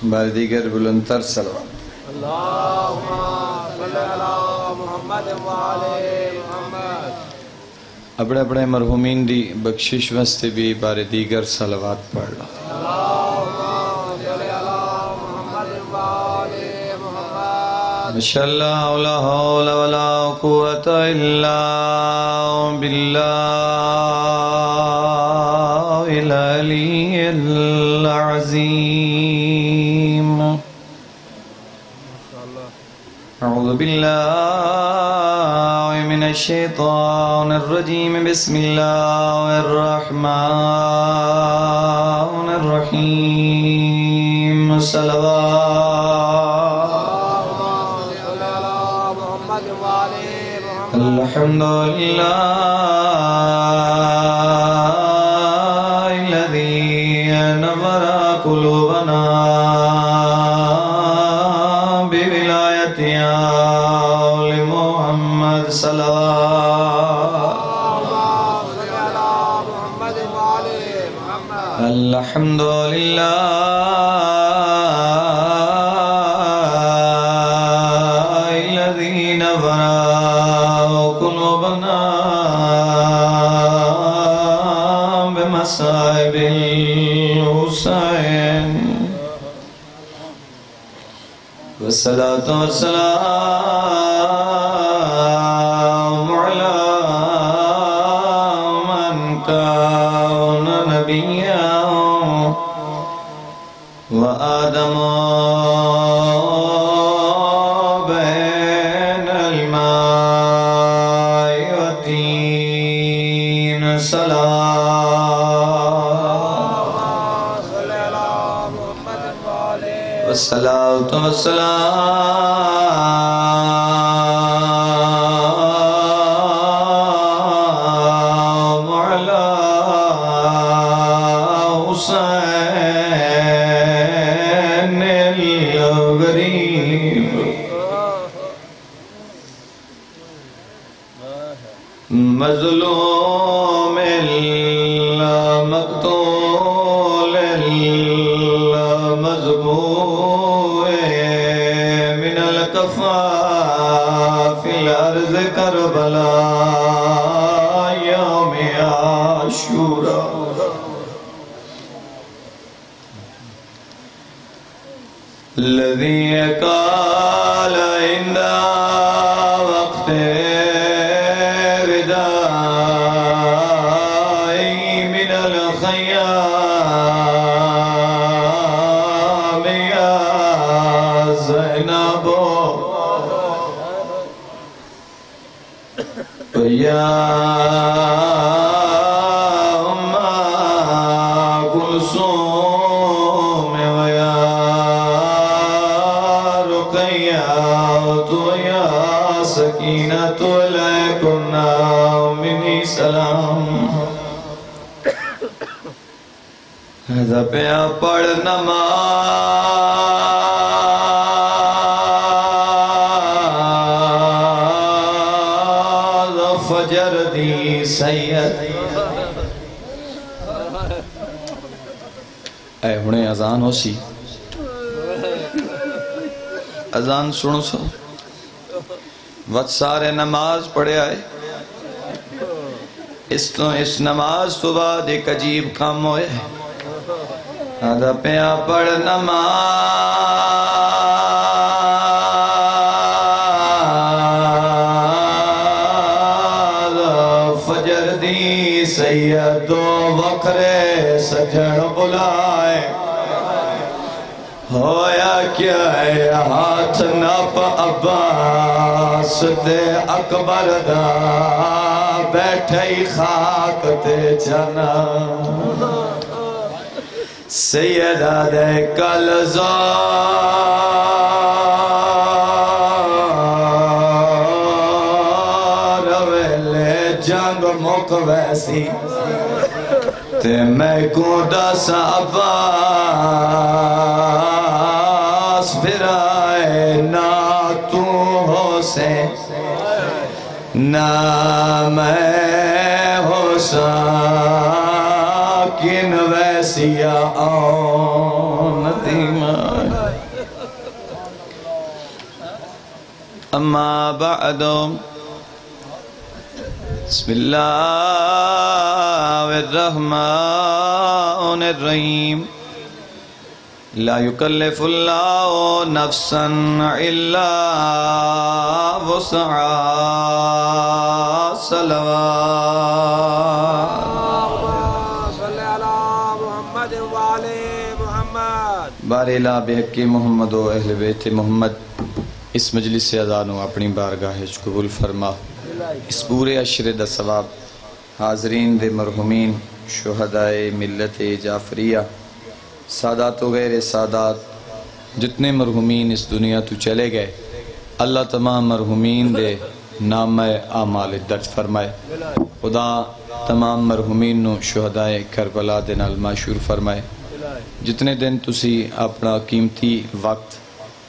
بار دیگر بلندتر صلوات۔ اللہم صلی علی محمد وعلی محمد۔ اپنے اپنے مرحومین دی بخشش واسطے بھی بار دیگر صلوات پڑھ لو۔ اللہم صلی علی محمد وعلی محمد۔ ماشاءاللہ لا حول ولا قوة الا باللہ العلی العظیم۔ اعوذ باللہ من الشیطان الرجیم، بسم اللہ الرحمن الرحیم۔ صلوات الحمدللہ الذی نور قلوبنا بولایت آل محمد۔ صلوات الحمدللہ الذی نور قلوبنا بمصائب الحسین، والصلاة والسلام علی من کان نبیا وآدم بین الماء والطین۔ والصلاة والسلام على حسين الغريب مظلوم المقتول المذبوح من الكفاف الأرض كربلاء يوم عاشوراء، الذي قال عند وقت ردائي من الخيام يا زينب ويا أم كلثوم ويا يا سکینۃ علیکن منی سلام۔ ہذا پیا پڑھ نماز فجر دی سید۔ اے ہنے اذان ہو سی، اذان سنو سو وقت سارے نماز پڑھے آئے۔ اس نماز تو بعد ایک عجیب کام ہوئے، آدھا پیا پڑھ نماز فجر دی سید دو وکھرے سجن بلائے۔ ہویا کیا ہے ہاتھ نپ عباس دے اکبر دا بیٹھے خاک تے جنا، سیدہ دے کلزار ویلے جنگ مک ویسی تے میں کو دس عباس پھرائے نا تو حسین نا میں حسین ویسیا آن ندیمہ أما بعد بسم الله الرحمن الرحيم لا يكلف الله نفسا إلا وسعها صلوات صلی علی محمد وعلی محمد بارلا بحق محمد و اہل بیت محمد اس مجلس سے اذانو اپنی بارگاہ قبول فرما اس پورے عشرے دا ثواب حاضرین دے مرحومین شہدائے ملت جعفریہ سادات و غیر سادات جتنے مرحومین اس دنیا تو چلے گئے اللہ تمام مرحومین دے نام اعمال درج فرمائے خدا تمام مرحومین نو شہدائے کربلا دے نال معشور فرمائے جتنے دن تسی اپنا قیمتی وقت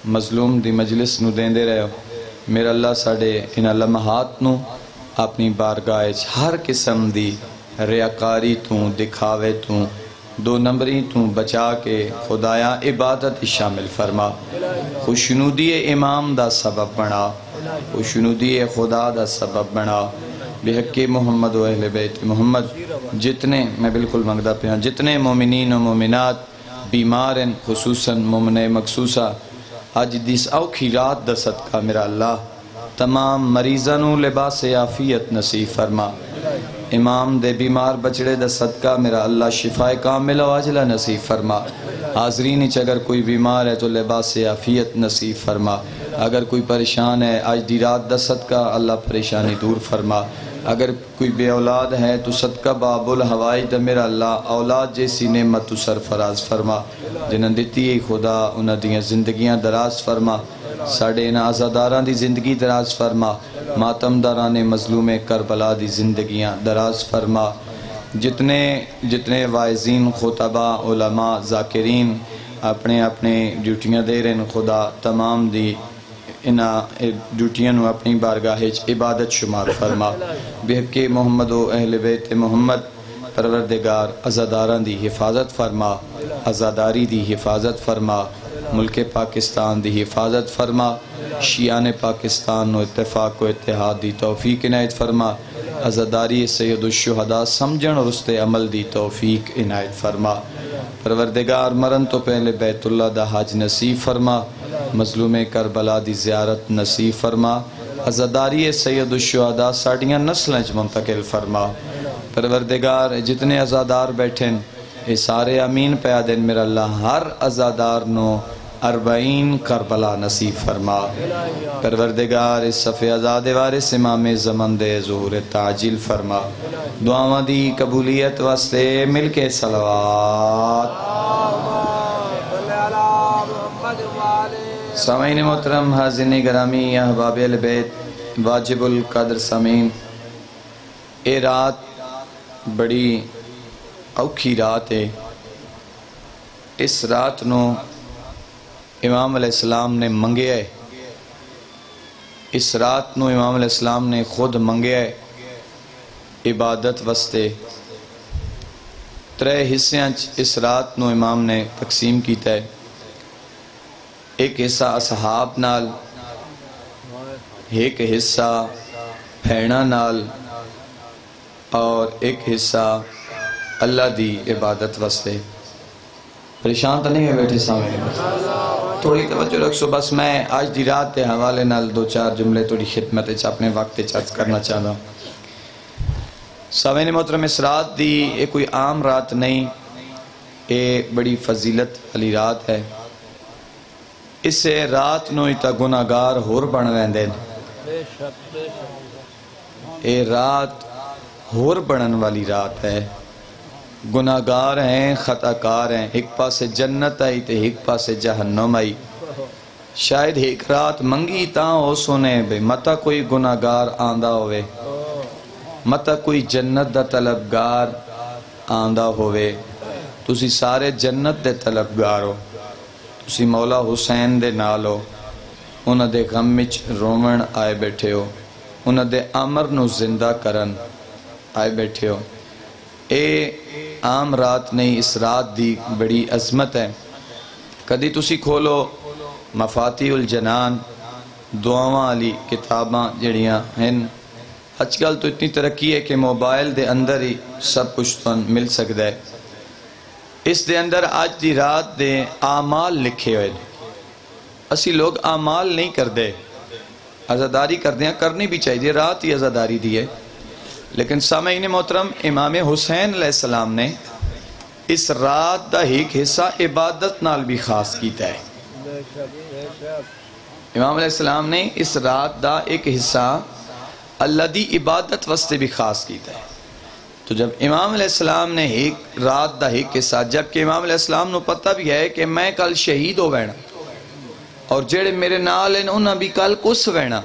مظلوم دی مجلس نو دین دے رہے ہو میرا اللہ ساڑے ان لمحات نو اپنی بارگاہ ہر قسم دی ریاکاری تو دکھاوے تو دو نمبری تو بچا کے خدایا عبادت شامل فرما خوشنودی امام دا سبب بنا خوشنودی خدا دا سبب بنا بحق محمد و اہل بیت محمد جتنے میں بالکل منگدہ پہ ہوں جتنے مومنین و مومنات بیمار ہیں خصوصاً مومن مخصوصہ آج دیس اوکھی رات دا صدقہ میرا اللہ تمام مریضانوں لباس عافیت نصیب فرما امام دے بیمار بچڑے دا صدقہ میرا اللہ شفائے کاملہ و عاجلہ نصیب فرما حاضرین اگر کوئی بیمار ہے تو لباس عافیت نصیب فرما اگر کوئی پریشان ہے آج دی رات دا صدقہ اللہ پریشانی دور فرما اگر کوئی بے اولاد ہے تو صدقہ باب الحوائی دا میرا اللہ اولاد جیسی نعمت تو سرفراز فرما جنہاں دیتی خدا انہاں دیاں زندگیاں دراز فرما ساڑھے انہاں آزاداران دی زندگی دراز فرما ماتم داران مظلوم کربلا دی زندگیاں دراز فرما جتنے واعظین خطبہ علماء ذاکرین اپنے ڈیوٹیاں دے رہے ہیں خدا تمام دی انہاں ڈیوٹیاں نو اپنی بارگاہ عبادت شمار فرما بحق محمد و اہل بیت محمد پروردگار عزاداران دی حفاظت فرما عزاداری دی حفاظت فرما ملک پاکستان دی حفاظت فرما شیعان پاکستان و اتفاق و اتحاد دی توفیق عنایت فرما عزاداری سید الشہداء سمجھن اور رست عمل دی توفیق عنایت فرما پروردگار مرن تو پہلے بیت اللہ دا حج نصیب فرما مظلوم کربلا دی زیارت نصیب فرما عزاداری سید الشہداء ساڑیاں نسلیں منتقل فرما پروردگار جتنے عزادار بیٹھیں اے سارے امین پیا دن میرا اللہ ہر عزادار نو 40 کربلا نصیب فرما پروردگار اس صفحہ عزاد وارث امام زمان دے ظہور تعجیل فرما دعاواں دی قبولیت واسطے مل کے صلوات صلی علی محمد وعلی سامعین محترم حاضرین گرامی احباب اہل بیت واجب القدر سامعین اے رات بڑی اوکھی رات ہے اس رات نو امام علیہ السلام نے منگے ہے اس رات نو امام علیہ السلام نے خود منگے ہے عبادت واسطے 3 حصے اس رات نو امام نے تقسیم کیتا ہے ایک حصہ اصحاب نال ایک حصہ بھیڑاں نال اور ایک حصہ اللہ دی عبادت واسطے پریشان تو نہیں ہے بیٹھے سامنے تھوڑی توجہ رکھو بس میں آج دی رات کے حوالے نال 2-4 جملے تھوڑی خدمت اپنے وقت چرچ کرنا چاہتا ہوں سامعین محترم اس رات دی یہ کوئی عام رات نہیں یہ بڑی فضیلت والی رات ہے اس سے رات نو تا گناہگار ہور بن ویندے یہ رات ہور بنن والی رات ہے گناہگار ہیں خطاکار ہیں ایک پاسے جنت آئی تے ایک پاسے جہنم آئی شاید ایک رات منگی تاں ہو سنے بے متا کوئی گناہگار آندہ ہوئے متا کوئی جنت دا طلبگار آندہ ہوئے تسی سارے جنت دے طلبگار ہو تسی مولا حسین دے نالو انہ دے غمچ رومن آئے بیٹھے ہو انہ دے امر نو زندہ کرن آئے بیٹھے ہو اے عام رات نہیں اس رات دی بڑی عظمت ہے کدی تسی کھولو مفاتیح الجنان دعاواں والی کتاباں جڑیاں ہیں اج کل تو اتنی ترقی ہے کہ موبائل دے اندر ہی سب کچھ تو مل سکتا ہے. اس دے اندر آج دی رات دے اعمال لکھے ہوئے. اسی لوگ اعمال نہیں کردے، عزاداری کردے ہیں، کرنی بھی چاہیے، رات ہی عزاداری دی ہے. لیکن سامعین محترم، امام حسین علیہ السلام نے اس رات دا ایک حصہ عبادت نال بھی خاص کیتا ہے. امام علیہ السلام نے اس رات دا ایک حصہ اللہ دی عبادت واسطے بھی خاص کیتا ہے. تو جب امام علیہ السلام نے ایک رات دا ایک حصہ، جبکہ امام علیہ السلام نو پتہ بھی ہے کہ میں کل شہید ہو وینا اور جڑے میرے نال ہیں انہاں بھی کل کس وینا،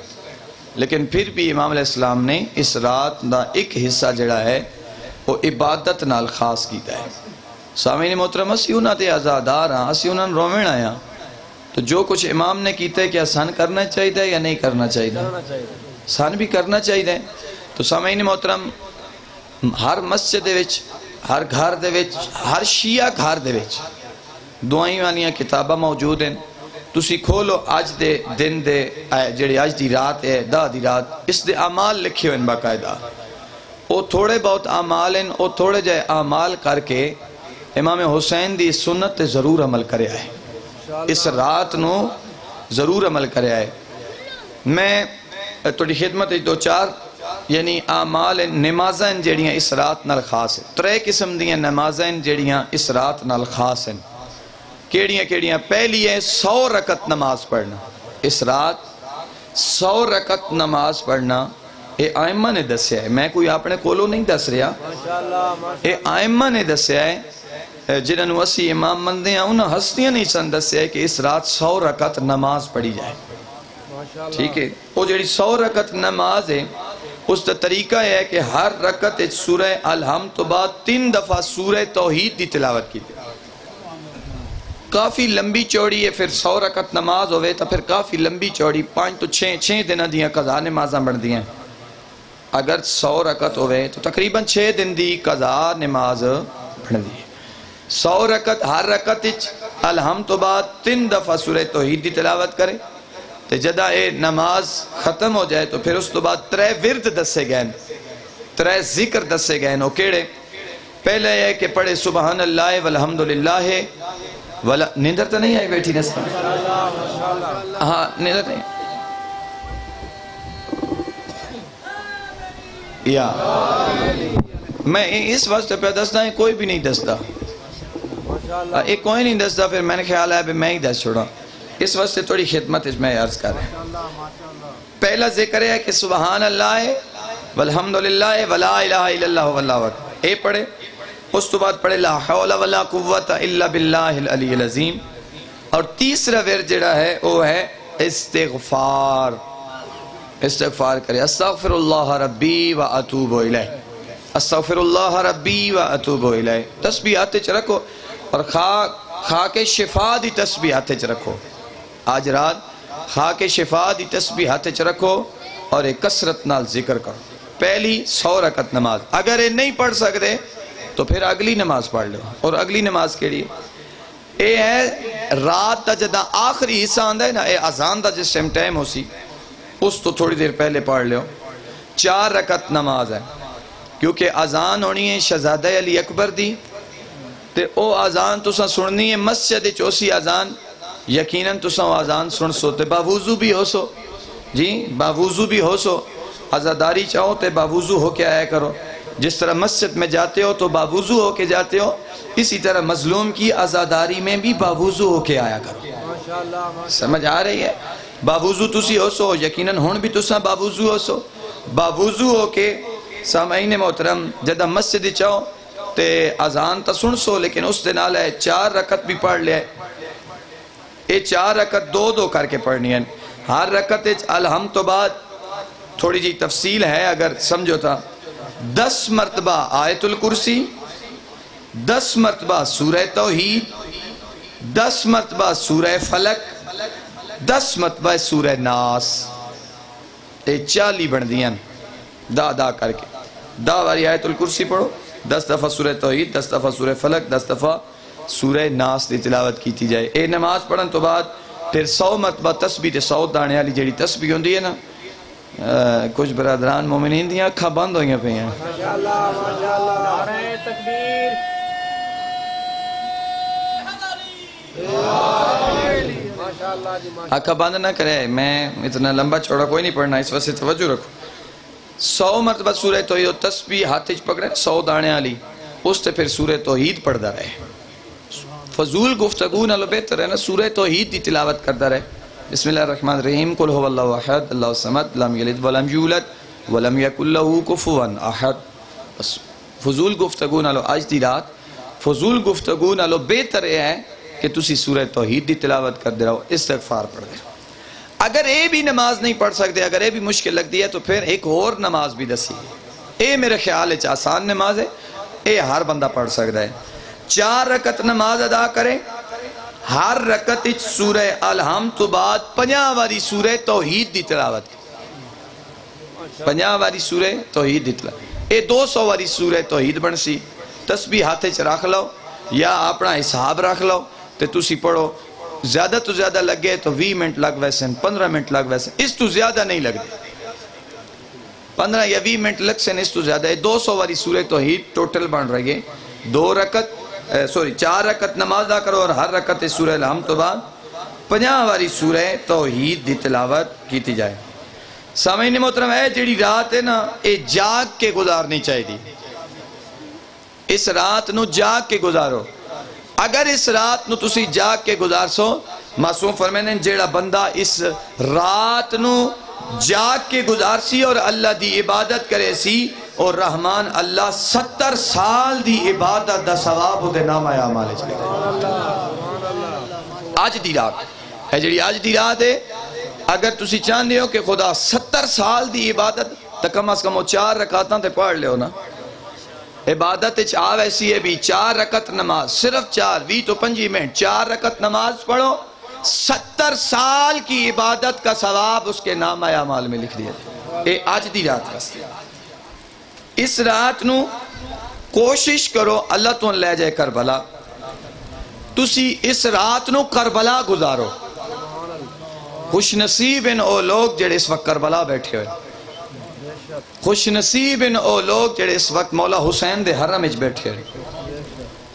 لیکن پھر بھی امام علیہ السلام نے اس رات دا ایک حصہ جڑا ہے وہ عبادت نال خاص کیتا ہے. سامعین محترم، اسی انہاں تے آزادار ہاں، اسی انہاں رومن آیا، تو جو کچھ امام نے کیتا ہے کیا سن کرنا چاہیے یا نہیں کرنا چاہیے؟ سن بھی کرنا چاہیے. تو سامعین محترم، ہر مسجد دے وچ، ہر گھر دے وچ، ہر شیعہ گھر دے وچ دعائیں والیاں کتاباں موجود ہیں. تسی کھولو اج دے دن دے جڑی اج دی رات ہے، دا دی رات، اس دے اعمال لکھے ہوئے باقاعدہ. وہ تھوڑے بہت اعمال ہیں، وہ تھوڑے جائے اعمال کر کے امام حسین دی سنت تے ضرور عمل کرے آئے، اس رات نو ضرور عمل کرے آئے. میں توڑی خدمت دو چار یعنی اعمال نمازیں جڑیاں اس رات نال خاص ہیں. 3 قسم دیاں نمازیں جڑیاں اس رات نال خاص ہیں. کیڑیاں؟ پہلی ہے 100 رکعت نماز پڑھنا. اس رات 100 رکعت نماز پڑھنا یہ آئمہ نے دسیا ہے، میں کوئی اپنے کولو نہیں دس رہا، یہ آئمہ نے دسیا ہے، جنہوں اسی امام مندے ہیں انہوں ہستیاں نہیں سن دسیا ہے کہ اس رات 100 رکعت نماز پڑھی جائے. ٹھیک ہے، وہ جڑی 100 رکعت نماز ہے اس کا طریقہ ہے کہ ہر رکعت سورہ الحمد تو بعد 3 دفعہ سورہ توحید دی تلاوت کی. کافی لمبی چوڑی ہے، پھر 100 رکعت نماز ہوئے تو پھر کافی لمبی چوڑی 5 تو 6 دن دیاں قضا نمازاں بن دیاں. اگر 100 رکعت ہوئے تو تقریباً 6 دن دی قضا نماز بن دی. 100 رکعت، ہر رکعت الحمد تو بعد 3 دفعہ سورہ توحید دی تلاوت کرے. تو جدہ اے نماز ختم ہو جائے تو پھر اس تو بعد 3 ورد دسے گئے، 3 ذکر دسے گئے. وہ کیڑے؟ پہلے ہے کہ پڑھے سبحان اللہ والحمدللہ. نیندر تو نہیں آئی بیٹھی نسل؟ ہاں نیندر نہیں یا میں اس وقت پہ دستا ہے، کوئی بھی نہیں دستا، ایک کوئی نہیں دستا. پھر میں نے خیال ہے میں ہی دس چھوڑا. اس وقت سے تھوڑی خدمت اس میں عرض کر رہے ہیں. پہلا ذکر ہے کہ سبحان اللہ والحمدللہ ولا الہ الا اللہ واللہ اکبر، اے پڑھے. اس تو بعد پڑھے لا حول ولا قوت الا باللہ العلی العظیم. اور تیسرا ورد جڑا ہے وہ ہے استغفار. استغفار کرے استغفر اللہ ربی و اتوب الیہ، استغفر اللہ ربی و اتوب الیہ. تسبیحات چ رکھو اور خاک شفا دی تسبیحات چ رکھو. آج رات خاک شفا دی تسبیحات چ رکھو اور ایک کثرت نال ذکر کرو. پہلی 100 رکعت نماز، اگر یہ نہیں پڑھ سکتے تو پھر اگلی نماز پڑھ لو. اور اگلی نماز کیڑی ہے؟ یہ ہے رات دا جدہ آخری حصہ آندہ ہے نا، یہ اذان دا جس ٹائم ہو سی اس تو تھوڑی دیر پہلے پڑھ لو. 4 رکعت نماز ہے، کیونکہ اذان ہونی ہے شہزادہ علی اکبر دی. تے او اذان تساں سننی ہے مسجد چوسی اذان، یقیناً تساں اذان سن سو تے باوضو بھی ہو سو. جی باوضو بھی ہو سو. عزاداری چاہو تے باوضو ہو کے آیا کرو. جس طرح مسجد میں جاتے ہو تو باوضو ہو کے جاتے ہو، اسی طرح مظلوم کی عزاداری میں بھی باوضو ہو کے آیا کرو. سمجھ آ رہی ہے؟ باوضو تسی ہو سو، یقیناً ہون بھی تساں باوضو ہو سو. باوضو ہو کے سامعین محترم جدہ مسجد چاہو تے اذان تا سن سو، لیکن اس دن آلہ ہے 4 رکعت بھی پڑھ لیا. یہ 4 رکعت 2 کر کے پڑھنی ہے. ہر رکعت الحمد تو بعد تھوڑی جی تفصیل ہے اگر سمجھو تھا. 10 مرتبہ آیت الکرسی، 10 مرتبہ سورہ توحید، 10 مرتبہ سورہ فلک، 10 مرتبہ سورہ ناس. یہ 40 بن دیاں دا کر کے. دا واری آیت الکرسی پڑھو، 10 دفعہ سورہ توحید، 10 دفعہ سورہ فلک، 10 دفعہ سورہ ناس دی تلاوت کیتی جائے. اے نماز پڑھن تو بعد پھر 100 مرتبہ تسبیح تے 100 دانے والی جڑی تسبیح ہوندی ہے نا، کچھ برادران مومنین دیاں اکھاں بند ہوئیاں پہ ہیں، ماشاءاللہ ماشاءاللہ، نعرہ تکبیر، ماشاءاللہ جی ماشاءاللہ، اکھاں بند نہ کرے، میں اتنا لمبا چوڑا کوئی نہیں پڑھنا، اس واسطے توجہ رکھو۔ 100 مرتبہ سورہ توحید تسبیح ہاتھ وچ پکڑے 100 دانے والی، اس تے پھر سورہ توحید پڑھدا رہے۔ فضول گفتگو نالو بہتر ہے نا سورہ توحید دی تلاوت کردا رہے۔ بسم اللہ الرحمن الرحیم، قل هو اللہ احد اللہ الصمد لم یلد ولم یولد ولم یکن له کفوا احد۔ بس فضول گفتگو نالو اج دی رات فضول گفتگو نالو بہتر ہے کہ تسی سورہ توحید دی تلاوت کردے رہو، استغفار پڑھدے رہو۔ اگر اے بھی نماز نہیں پڑھ سکتے، اگر اے بھی مشکل لگتی ہے تو پھر ایک اور نماز بھی دسی ہے۔ اے میرے خیال ہے آسان نماز ہے، اے ہر بندہ پڑھ سکتا ہے۔ 4 رکعت نماز ادا کرے، ہر رکعت سورہ الحمد تو بعد 50 واری سورہ توحید دی تلاوت، 50 واری سورہ توحید دی تلاوت، اے 200 واری سورہ توحید بن سی۔ تسبیح ہاتھے چ رکھ لو یا اپنا حساب رکھ لو تے تسی پڑھو، زیادہ تو زیادہ لگے تو 20 منٹ لگ ویسے 15 منٹ لگ ویسے، اس تو زیادہ نہیں لگتے، 15 یا 20 منٹ لگ سے اس تو زیادہ ہے۔ 200 واری سورہ توحید ٹوٹل بن رہی ہے۔ 4 رکعت نماز ادا کرو اور ہر رکعت سورہ الحمد تو بعد 50 واری سورہ توحید دی تلاوت کیتی جائے۔ سامعین محترم، ہے جڑی رات ہے نا، اے جاگ کے گزارنی چاہیے، اس رات نو جاگ کے گزارو۔ اگر اس رات نو تسی جاگ کے گزار سو، معصوم فرمانے جیڑا بندہ اس رات نو جاگ کے گزار سی اور اللہ دی عبادت کرے سی، اور رحمان اللہ 70 سال دی عبادت دا ثواب دے نام آیا مالے چلے آج دی رات ہے جڑی آج دی رات ہے۔ اگر تسی چاہندے ہو کہ خدا 70 سال دی عبادت تو کم از کم 4 رکعتاں تے پڑھ لے ہو نا۔ عبادت چاہ ایسی ہے بھی 4 رکعت نماز، صرف 4 20 تو 25 منٹ 4 رکعت نماز پڑھو، 70 سال کی عبادت کا ثواب اس کے نام اعمال میں لکھ دیا جائے۔ اے آج دی رات کا اس رات نو کوشش کرو اللہ تو لے جائے کربلا، تسی اس رات نو کربلا گزارو۔ خوش نصیب ان او لوگ جڑے اس وقت کربلا بیٹھے ہوئے، خوش نصیب ان او لوگ جڑے اس وقت مولا حسین دے حرم اچ بیٹھے ہوئے،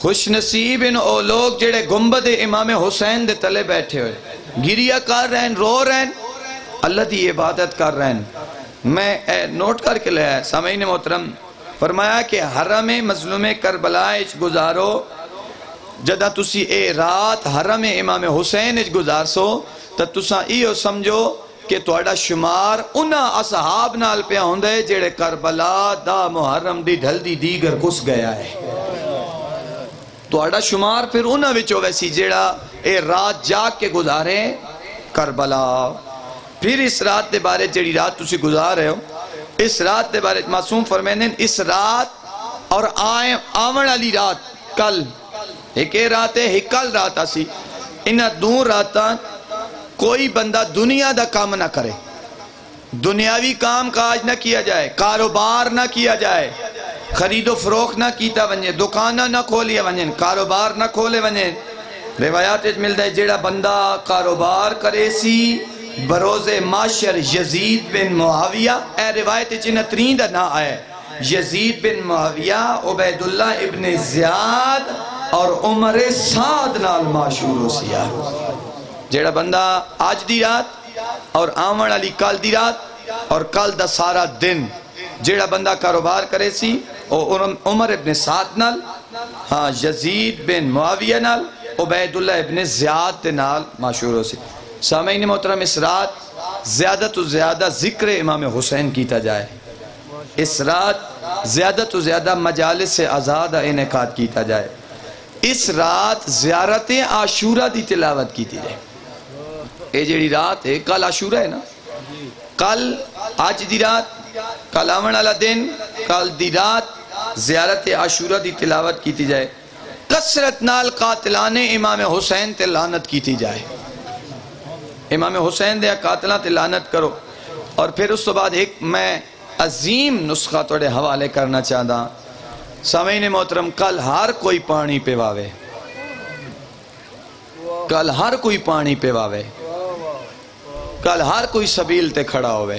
خوش نصیب ان او لوگ جڑے گنبد امام حسین دے تلے بیٹھے ہوئے، گریہ کر رہے ہیں، رو رہے ہیں، اللہ دی عبادت کر رہے ہیں۔ میں نوٹ کر کے لے آیا سامعین محترم، فرمایا کہ حرم مظلوم کربلا اچ گزارو، جدہ تسی اے رات حرم امام حسین اچ گزار سو تو تساں ایو سمجھو کہ توڑا شمار انہا اصحاب نال پہ ہوندے جڑے کربلا دا محرم دی ڈھل دی دیگر گس گیا ہے۔ توڑا شمار پھر انہا وچو ویسی جڑا اے رات جاگ کے گزارے کربلا۔ پھر اس رات دے بارے جڑی رات تسی گزار رہے ہو، اس رات دے بارے معصوم فرمینے اس رات اور آون علی رات کل ایک رات ہے، ایک کل رات آسی، انہا دون راتاں کوئی بندہ دنیا دا کام نہ کرے، دنیاوی کام کاج نہ کیا جائے، کاروبار نہ کیا جائے، خرید و فروخت نہ کیتا ونجے، دکانہ نہ کھولیا ونجے، کاروبار نہ کھولے ونجے۔ روایات اچ ملتا ہے جیڑا بندہ کاروبار کرے سی بروز معاشر یزید بن معاویہ، اے روایت چنہ ترین دا نہ آئے، یزید بن معاویہ، عبیداللہ ابن زیاد اور عمر سعد نال معشور ہو سیا۔ جیڑا بندہ آج دی رات اور آمن علی کل دی رات اور کل دا سارا دن جیڑا بندہ کاروبار کرے سی عمر ابن سعد نال، ہاں یزید بن معاویہ نال، عبیداللہ ابن زیاد نال معشور ہو سی۔ سامعین محترم، اس رات زیادہ تو زیادہ ذکر امام حسین کیتا جائے، اس رات زیادہ تو زیادہ مجالس سے آزاد انعقاد کیتا جائے، اس رات زیارت عاشورہ دی تلاوت کیتی جائے۔ اے جیڑی رات ہے کل عاشورہ ہے نا، کل آج دی رات، کل آمن والا دن، کل دی رات زیارت عاشورہ دی تلاوت کیتی جائے، کثرت نال قاتلان امام حسین تے لعنت کیتی جائے، امام حسین دے قاتلان تے لعنت کرو۔ اور پھر اس تو بعد ایک میں عظیم نسخہ توڑے حوالے کرنا چاہتا، سامعین محترم، کل ہر کوئی پانی پہ واوے، کل ہر کوئی پانی پہ واوے، کل ہر کوئی سبیل تے کھڑا ہوئے.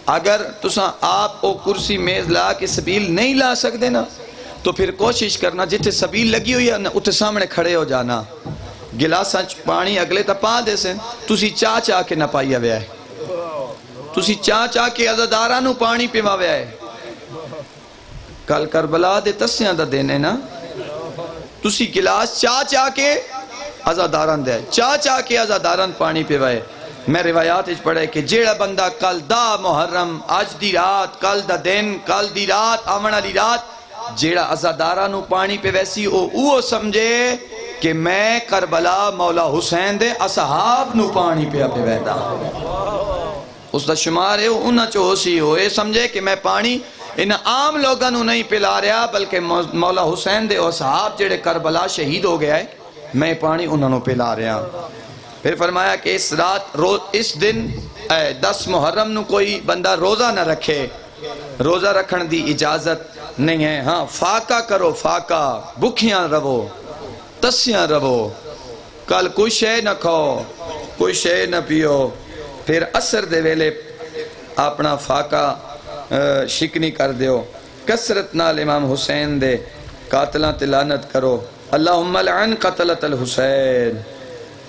اگر تساں آپ او کرسی میز لا کے سبیل نہیں لا سکتے نا تو پھر کوشش کرنا جتھے سبیل لگی ہوئی ہے نا اتھے سامنے کھڑے ہو جانا. گلاساں پانی اگلے تا پا دے سن تسی چاہ چاہ کے نہ پائی ہویا ہے. تسی چاہ چاہ کے عزاداراں نو پانی پیوا ہویا ہے. کل کربلا دے تسیاں دا دینے نا تسی گلاس چاہ چاہ کے عزاداران دے چاہ چاہ کے عزاداران پانی پیوائے. میں روایات اچھ پڑھے کہ جیڑا بندہ کل دا محرم آج دی رات کل دا دن کل دی رات آمنہ دی رات جیڑا عزادارانو پانی پیویسی او سمجھے کہ میں کربلا مولا حسین دے اصحاب نو پانی پیویدہ. اس دا شمار ہے انہا چوہسی ہوئے سمجھے کہ میں پانی ان عام لوگاں نو نہیں پلا رہا بلکہ مولا حسین دے اصحاب جیڑے کربلا شہید ہو گیا ہے میں پانی انہوں نے پلا رہا. پھر فرمایا کہ اس رات اس دن 10 محرم نو کوئی بندہ روزہ نہ رکھے. روزہ رکھن دی اجازت نہیں ہے. ہاں فاقہ کرو فاقہ بکھیاں رہو تسیاں رہو. کل کوئی شے نہ کھو کوئی شے نہ پیو. پھر عصر دے ویلے اپنا فاقہ شکنی کر دیو. کسرت نال امام حسین دے قاتلاں تے لعنت کرو. اللہم لعن قتلت الحسین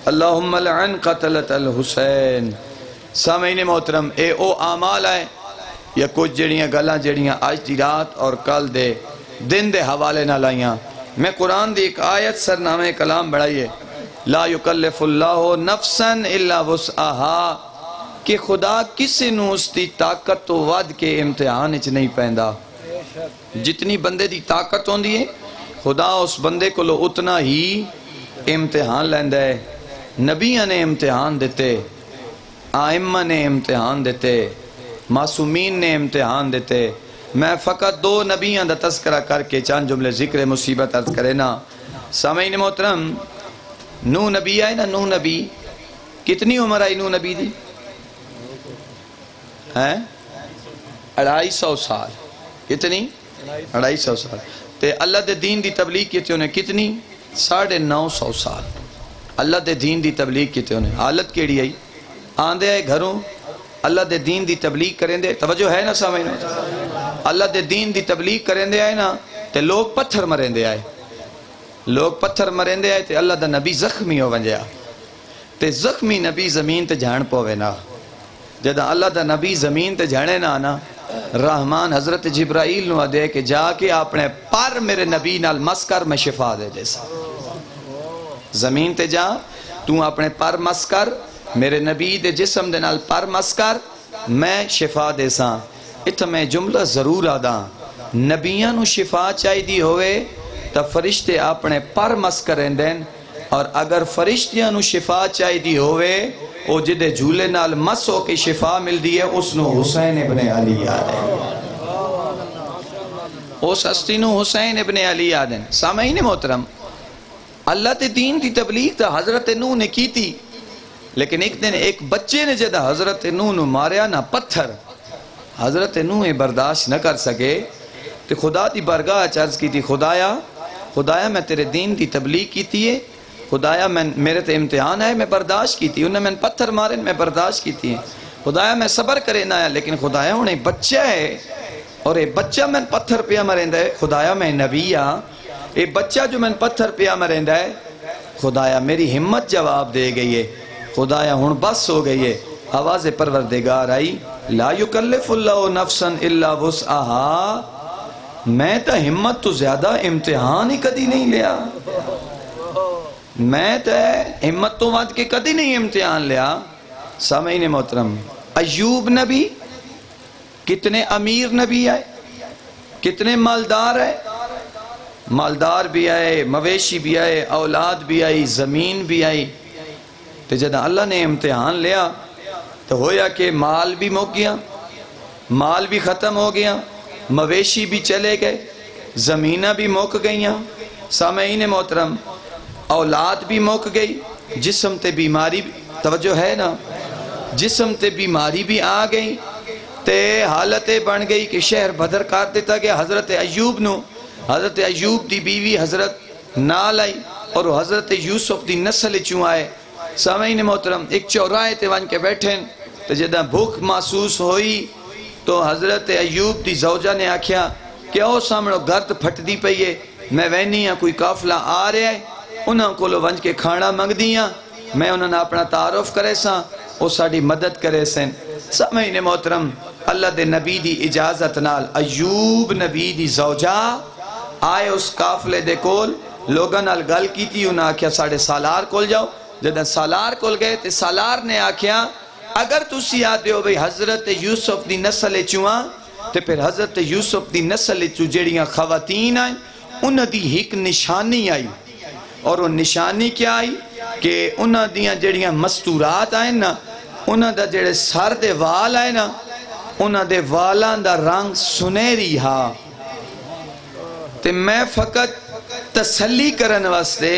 اللہم لعن قتلت الحسین. سامعین محترم اے او اعمال آئے یا کچھ جڑیاں گلاں جڑیاں آج دی رات اور کل دے دن دے حوالے نہ لائیاں. میں قرآن دی ایک آیت سرنامے کلام بڑھائیے لا یکلف اللہ نفسا الا وسعہا کہ خدا کسی نو اس دی طاقت تو ود کے امتحان اچ نہیں پہندا. جتنی بندے دی طاقت ہوندی ہے خدا اس بندے کو لو اتنا ہی امتحان لیندہ ہے. نبیوں نے امتحان دیتے آئمہ نے امتحان دیتے معصومین نے امتحان دیتے. میں فقط 2 نبیوں دا تذکرہ کر کے چند جملے ذکر مصیبت عرض کرے نا. سامعین محترم نو نبی آئے نا نو نبی کتنی عمر آئی نو نبی دی 250 سال. کتنی 250 سال. تے اللہ دے دین دی تبلیغ کیتے انہیں کتنی 950 سال. اللہ دے دین دی تبلیغ کیتے انہیں حالت کیڑی آئی آندے آئے گھروں اللہ دے دین دی تبلیغ کریں دے. توجہ ہے نا سامعین اللہ دے دین دی تبلیغ کریں دے آئے نا تے لوگ پتھر مریں دے آئے. لوگ پتھر مریں دے آئے تے اللہ دا نبی زخمی ہو ونجیا تے زخمی نبی زمین تے جھان پوے نا. جدہ اللہ دا نبی زمین تے جھانے نا آنا رحمان حضرت جبرائیل نو دے کہ جا کے اپنے پر میرے نبی نال مس کر میں شفا دے جیسا. زمین تے جا تو اپنے پر مس کر میرے نبی دے جسم دے نال پر مس کر میں شفا دے ساں. اتھا میں جملہ ضرور آدھا نبیاں نو شفا چاہی دی ہوئے تا فرشتے اپنے پر مس کریں دین. اور اگر فرشتیاں نو شفا چاہی دی ہوئے او جدے جھولے نال مس ہو کے شفا مل دی ہے اس نو حسین ابن علی آدھیں. اس ہستی نو حسین ابن علی آدھیں. سامعین محترم اللہ تے دین دی تبلیغ تا حضرت نو نے کی تھی لیکن ایک دن ایک بچے نے جدہ حضرت نو نو ماریا نا پتھر حضرت نو برداشت نہ کر سکے تو خدا دی برگاہ عرض کی تھی خدایا میں تیرے دین دی تبلیغ کی تھی ہے. خدایا میرے تے امتحان ہے میں برداشت کی تھی. انہیں میں پتھر مارے میں برداشت کی تھی. خدایا میں صبر کرے نہ آیا لیکن خدایا انہیں بچہ ہے اور اے بچہ میں پتھر پیا مرندہ ہے. خدایا میں نبی ہاں اے بچہ جو میں پتھر پیا مرندہ ہے خدایا میری ہمت جواب دے گئی ہے. خدایا ہون بس ہو گئی ہے. آواز پروردگار آئی لا یکلف اللہ نفسا الا وسعہا. میں تا ہمت تو زیادہ امتحان ہی کدی نہیں لیا. میں تا ہمت تو وعد کے کدی نہیں امتحان لیا. سامعین محترم ایوب نبی کتنے امیر نبی آئے کتنے مالدار آئے. مالدار بھی آئے مویشی بھی آئے اولاد بھی آئی زمین بھی آئی. تو جدہ اللہ نے امتحان لیا تو ہویا کہ مال بھی مک گیا مال بھی ختم ہو گیا مویشی بھی چلے گئے زمینہ بھی مک گئیاں. سامعین محترم اولاد بھی مک گئی جسم تے بیماری توجہ ہے نا جسم تے بیماری بھی آ گئی تے حالتیں بن گئی کہ شہر بدر کر دیتا گیا. حضرت ایوب نو حضرت ایوب دی بیوی حضرت نال آئی اور حضرت یوسف دی نسل چوں آئے. سامعین محترم ایک چوراہے تے ون کے بیٹھیں تو جدہ بھوک محسوس ہوئی تو حضرت ایوب دی زوجہ نے آکھیا کہ او سامنو گرد پھٹ دی پئیے میں وینی ہاں کوئی قافلہ آ رہے ہیں انہاں کو لو ونج کے کھانا منگ دیاں میں انہاں نے اپنا تعارف کرے ساں او ساڑی مدد کرے سن سامعین محترم اللہ دے نبی دی اجازت نال ایوب نبی دی زوجہ آئے اس قافلے دے کول لوگاں نال گل کی تھی انہاں آکھیا ساڑے سالار کول جاؤ جدہ سالار کول گئے تے سالار نے آکھیا اگر تسی آدھے ہو بھئی حضرت یوسف دی نسل چوہاں تے پھر حضرت یوسف دی نسل چو جڑیاں خواتین آئیں انہاں دی ایک نشانی آئی اور وہ نشانی کیا آئی کہ انہاں دیاں جڑیاں مستورات آئیں نا انہاں دا جڑے سر دے وال آئیں نا انہاں دے والان دا رنگ سنہری ہا تے میں فقط تسلی کرن واسطے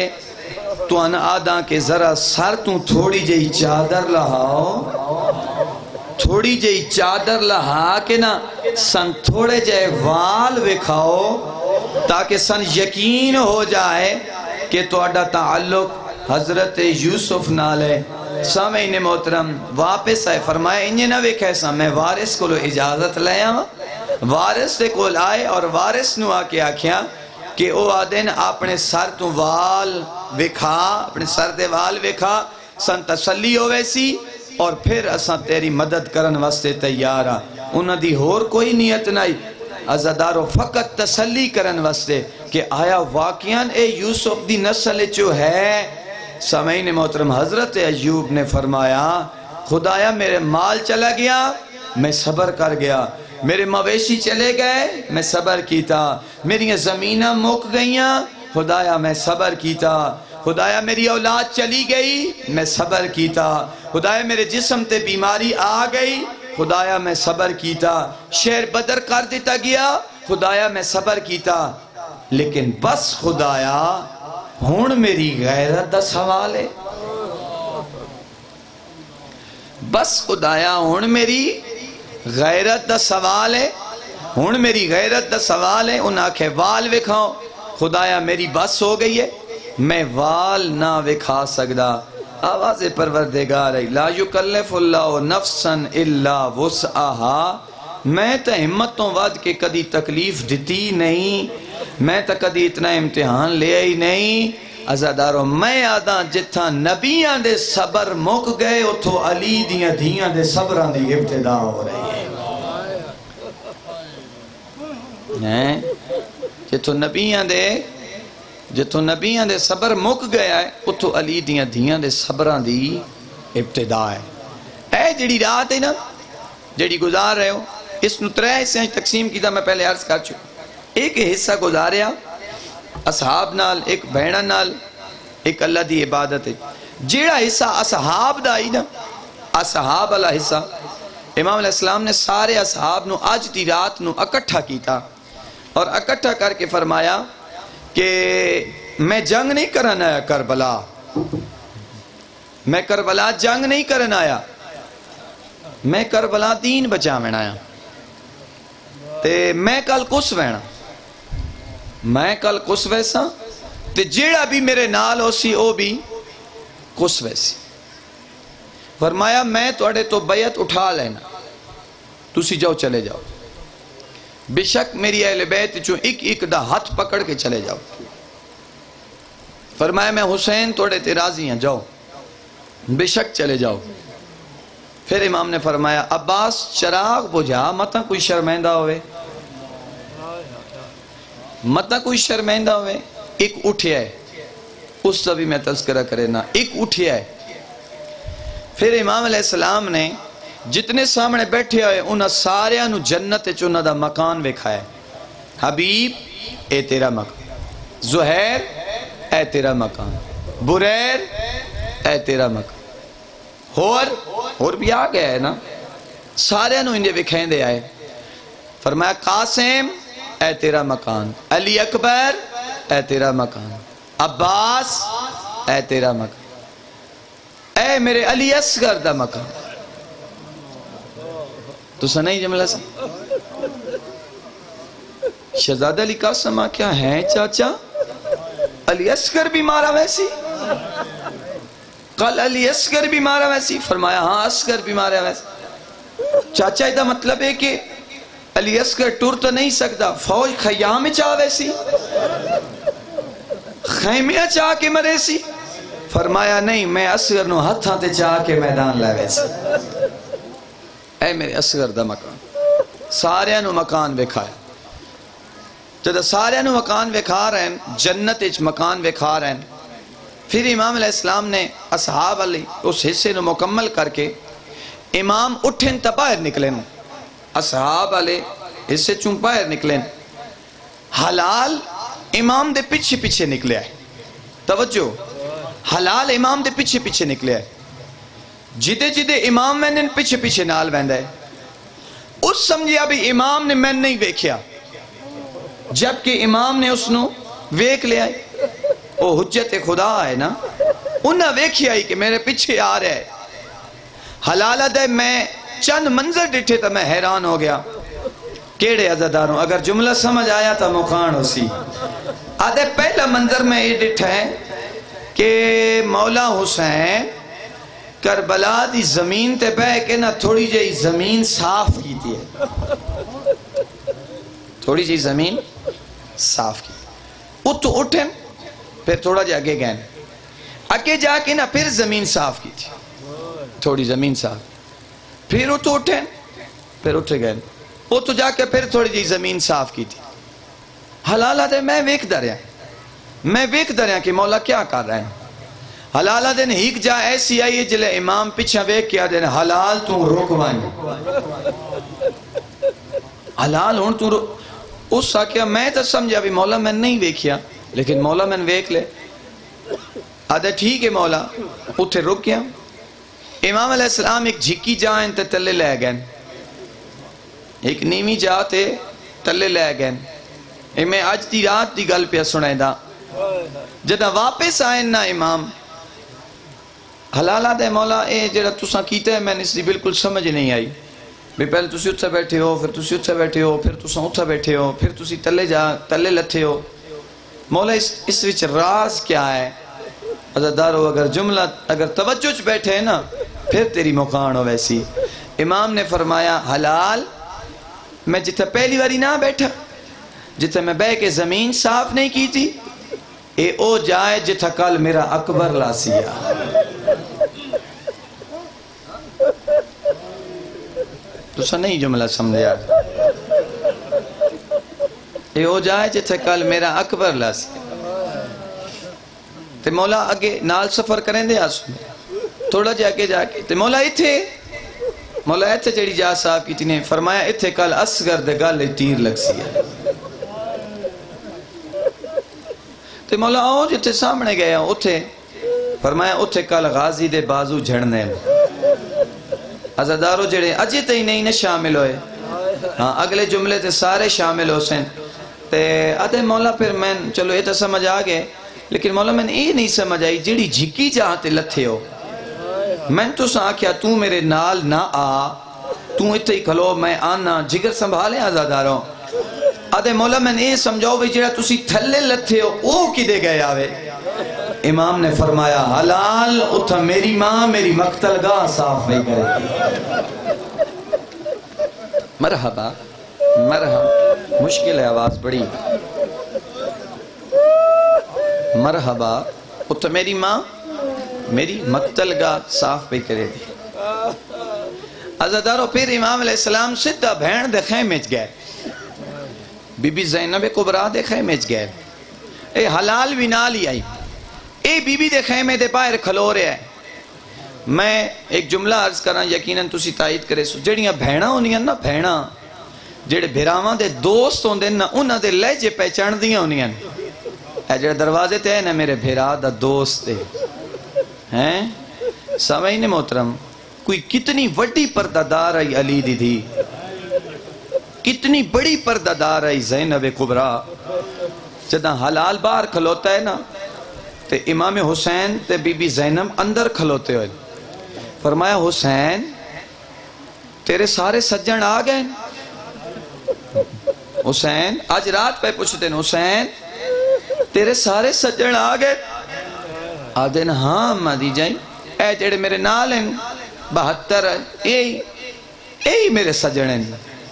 تو ان آدھاں کے ذرا سر تو تھوڑی جئی چادر لہاؤ تھوڑی جئی چادر لہا کے نا سن تھوڑے جائے وال وکھاؤ تاکہ سن یقین ہو جائے کہ تو اڈا تعلق حضرت یوسف نالے سامعین محترم واپس آئے فرمائے انہیں نہ وکھے سا میں وارث کو لو اجازت لے آؤں وارث سے کول آئے اور وارث نو آکے آکھیا کہ او آدھن اپنے سر تو وال وکھا اپنے سر دے وال وکھا سن تسلی ہو ویسی اور پھر اساں تیری مدد کرن واسطے تیار ہاں انہاں دی ہور کوئی نیت نہیں عزادارو فقط تسلی کرن واسطے کہ آیا واقعاً اے یوسف دی نسل جو ہے سامعین محترم حضرت ایوب نے فرمایا خدایا میرے مال چلا گیا میں صبر کر گیا میرے مویشی چلے گئے میں صبر کیتا میری زمینہ موک گئیاں خدایا میں صبر کیتا خدایا میری اولاد چلی گئی میں صبر کیتا خدایا میرے جسم تے بیماری آ گئی خدایا میں صبر کیتا شہر بدر کر دیتا گیا خدایا میں صبر کیتا لیکن بس خدایا ہون میری غیرت دا سوال ہے بس خدایا ہون میری غیرت دا سوال ہے ہون میری غیرت دا سوال ہے انہاں کے وال وکھاؤ خدایا میری بس ہو گئی ہے میں وال نہ وکھا سکدا آواز پروردگار ہے لا یکلف اللہ نفسا الا وسعها میں تا ہمتوں ود کے کدی تکلیف دیتی نہیں میں تا کدی اتنا امتحان لے ہی نہیں عزادارو میں آدھا جتھا نبیاں دے صبر مک گئے اتھو علی دیاں دھیاں دے صبران دی ابتدا ہو رہی ہے جتھو نبیاں دے صبر مک گیا ہے اتھو علی دیاں دھیاں دے صبران دی ابتدا ہے اے جڑی رات ہے نا جڑی گزار رہے ہو اس نو 3 حصے تقسیم کی تھا میں پہلے عرض کر چکا ایک حصہ گزاریا اصحاب نال ایک بہنہ نال ایک اللہ دی عبادت ہے جیڑا حصہ اصحاب دا ہی نا اصحاب اللہ حصہ امام علیہ السلام نے سارے اصحاب نو آج دی رات نو اکٹھا کیتا اور اکٹھا کر کے فرمایا کہ میں جنگ نہیں کرن آیا کربلا میں کربلا جنگ نہیں کرن آیا میں کربلا دین بچاویں آیا تے میں کل کس وینا میں کل کس ویسا تے جیڑا بھی میرے نال ہو سی او بھی کس ویسی فرمایا میں توڑے تو بیعت اٹھا لینا تسی جاؤ چلے جاؤ بے شک میری اہل بیت چوں ایک دا ہاتھ پکڑ کے چلے جاؤ فرمایا میں حسین توڑے تے راضی ہیں جاؤ بے شک چلے جاؤ پھر امام نے فرمایا عباس چراغ بجھا متا کوئی شرمندہ ہوئے متا کوئی شرمندہ ہوئے ایک اٹھیا ہے اس سے بھی میں تذکرہ کرے نا ایک اٹھیا ہے پھر امام علیہ السلام نے جتنے سامنے بیٹھے ہوئے انہاں سارے انہوں جنت چونہ دا مکان وکھائے حبیب اے تیرا مکان زہیر اے تیرا مکان بریر اے تیرا مکان اور بھی آ گیا ہے نا سارے انہوں انہیں وکھائیں دے آئے فرمایا قاسم اے تیرا مکان علی اکبر اے تیرا مکان عباس اے تیرا مکان اے میرے علی اصغر دا مکان تو سنائی جملہ سے شہزادہ علی قاسم کیا ہے چاچا علی اصغر بھی مارا ویسی قال علی اصغر بھی مارا ویسی؟ فرمایا ہاں اصغر بھی مارا ویسی۔ چاچا دا مطلب ہے کہ علی اصغر ٹور تو نہیں سکتا، فوج خیام چاہ ویسی، خیمیاں چاہ کے مرے سی؟ فرمایا نہیں، میں اصغر نو ہتھاں تے چاہ کے میدان لے ویسی۔ اے میرے اصغر دا مکان، سارے نو مکان وکھایا۔ جدہ سارے نو مکان وکھا رہے ہیں، جنت اچ مکان وکھا رہے ہیں، پھر امام علیہ السلام نے اصحاب علی اس حصے نو مکمل کر کے امام اٹھیں تا باہر نکلیں، اصحاب علی حصے چون باہر نکلیں، حلال امام دے پیچھے پیچھے نکلے آئے۔ توجہ، حلال امام دے پیچھے پیچھے نکلے آئے، جدے جدے امام میں نے پیچھے پیچھے نال بہندہ ہے۔ اس سمجھیا بھی امام نے میں نہیں ویکھیا، جبکہ امام نے اس نو ویک لے آئے۔ وہ حجت خدا ہے نا، انہاں ویکھیا ہی کہ میرے پیچھے آ رہے ہے۔ حلالہ دے میں چند منظر ڈٹھے تا میں حیران ہو گیا۔ کیڑے عزاداروں، اگر جملہ سمجھ آیا تا مکان ہو سی۔ آدھے پہلا منظر میں یہ ڈٹھا ہے کہ مولا حسین کربلا دی زمین تے بہ کے نا تھوڑی جائی زمین صاف کی تھی ہے، تھوڑی جائی زمین صاف کی، اتو اٹھیں پھر تھوڑا جا آگے گئے، آگے جا کے نا پھر زمین صاف کی تھی، تھوڑی زمین صاف، پھر اتو اٹھیں پھر اٹھے گئے، اتو جا کے پھر تھوڑی جائی زمین صاف کی تھی۔ حلالہ دے میں ویک دریا کہ مولا کیا کر رہے ہیں۔ حلالہ دے نے ہیک جا ایسی آئی ہے جلے امام پیچھا ویک کیا دے حلال تو رکوائیں، حلال ہون تو اس ساکیا میں تو سمجھا بھی مولا میں نہیں ویکھیا، لیکن مولا میں ویک لے۔ آدھے ٹھیک ہے مولا، اتھے رک گیا۔ امام علیہ السلام ایک جھکی جائیں تے تلے لے گئے، ایک نیمی جاتے تلے لے گئے۔ میں آج دی رات دی گل پہ سنائے دا، جدہ واپس آئیں نا امام، حلالہ دے مولا اے جڑا تساں کیتا ہے میں نے اس دی بالکل سمجھ نہیں آئی، بھی پہلے تسی اتھا بیٹھے ہو، پھر تسی اتھا بیٹھے ہو، پھر تساں اتھا بیٹھے ہو، پھر تسی تلے لتھے ہو، مولا اس وچ راز کیا ہے؟ عزادارو اگر جملہ اگر توجہ چ بیٹھے ہیں نا پھر تیری مکان ہو ویسی۔ امام نے فرمایا حلال میں جتھا پہلی واری نہ بیٹھا، جتھا میں بے کے زمین صاف نہیں کی تھی، اے او جائے جتھا کل میرا اکبر لاسیا۔ تو سا نہیں جملہ سمجھا، اے او جائے جتھا کل میرا اکبر لاسیا۔ تے مولا اگے نال سفر کریں دے آسو تھوڑا جا کے جا کے تے مولا ایتھے جڑی جا صاحب کی تینے فرمایا ایتھے کل اصغر دے گالے تیر لگ سیا۔ تے مولا آؤ جتے سامنے گیا اتھے فرمایا اتھے کل غازی دے بازو جھڑنے، عزادارو جڑے اجے تے ہی نہیں شامل ہوئے، ہاں اگلے جملے تے سارے شامل ہو سن۔ تے آدھے مولا پھر میں چلو یہ تو سمجھ آگئے، لیکن مولا میں نے یہ نہیں سمجھ آئی جڑی جھکی جہاں تے لتھے ہو، میں تو سا آکھیا تو میرے نال نہ آ، تو اتھے ہی کھلو میں آنا، جگر سنبھالے عزاداروں۔ آدھے مولا میں نے یہ سمجھاؤ بھی جڑا تسی تھلے لتھے ہو او کی دے گئے آوے؟ امام نے فرمایا حلال اتھا میری ماں میری مقتل گاہ صاف نہیں کرے گی۔ مرحبا مرحبا، مشکل ہے آواز بڑی، مرحبا اتھا میری ماں میری مقتل گاہ صاف بھی کرے دی۔ عزادارو پھر امام علیہ السلام سدھا بھین دے خیمچ گئے، بی بی زینب کبرا دے خیمچ گئے، اے حلال بھی نال ہی آئی، اے بی بی دے خیمے دے باہر کھلو رہے ہیں۔ میں ایک جملہ عرض کرنا یقیناً تسی تائید کرے سو، جڑیاں بھیڑاں ہونیاں نا، بھیڑاں جڑے بھیراواں دے دوست ہوندے نا انہاں دے لہجے پہچان دیاں ہونیاں، اے جڑے دروازے تے ہے نا میرے بھیرا دا دوست ہے ہیں، سامعین محترم کوئی کتنی وڈی پردہ آئی علی دی تھی، کتنی بڑی پردہ آئی زینب کبرا۔ جدہ حلال باہر کھلوتا ہے نا تے امام حسین تے بی بی زینب اندر کھلوتے ہوئے، فرمایا حسین تیرے سارے سجن آ گئے؟ حسین آج رات پہ پوچھتے ہیں حسین تیرے سارے سجن آ گئے؟ آدھے نا ہاں مادی جائیں اے جڑے میرے نال ہیں 72 اے میرے سجن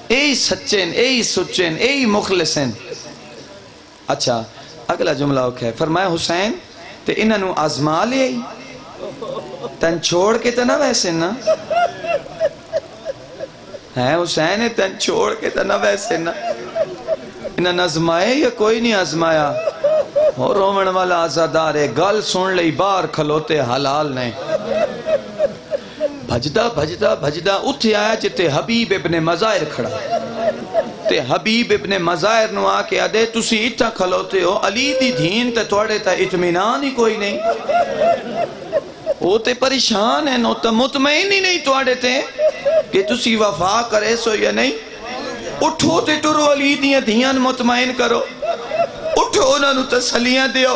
اے سچے اے سچے اے مخلص ہیں. اچھا اگلا جملہ ہے فرمایا حسین تے انہوں آزما لے تن چھوڑ کے تو نہ ویسے نا ہے حسین تن چھوڑ کے تو نہ ویسے نا انہوں نے آزمائے یا کوئی نہیں آزمایا. اور رومن والا آزادار ہے گل سن لئی باہر کھلوتے حلال نہیں بھجدہ بھجدہ بھجدہ اتھے آیا جتے حبیب ابن مظاہر کھڑا تے حبیب ابن مظاہر نو آکے آدھے تسی اتھا کھلوتے ہو علی دی دھین تے توڑے تا اطمینان ہی کوئی نہیں وہ تے پریشان ہیں نو تا مطمئن ہی نہیں توڑے تے کہ تسی وفا کرے سو یا نہیں. اٹھو تے ٹرو علی دیاں دھیان مطمئن کرو اٹھو انہوں تسلیاں دیو.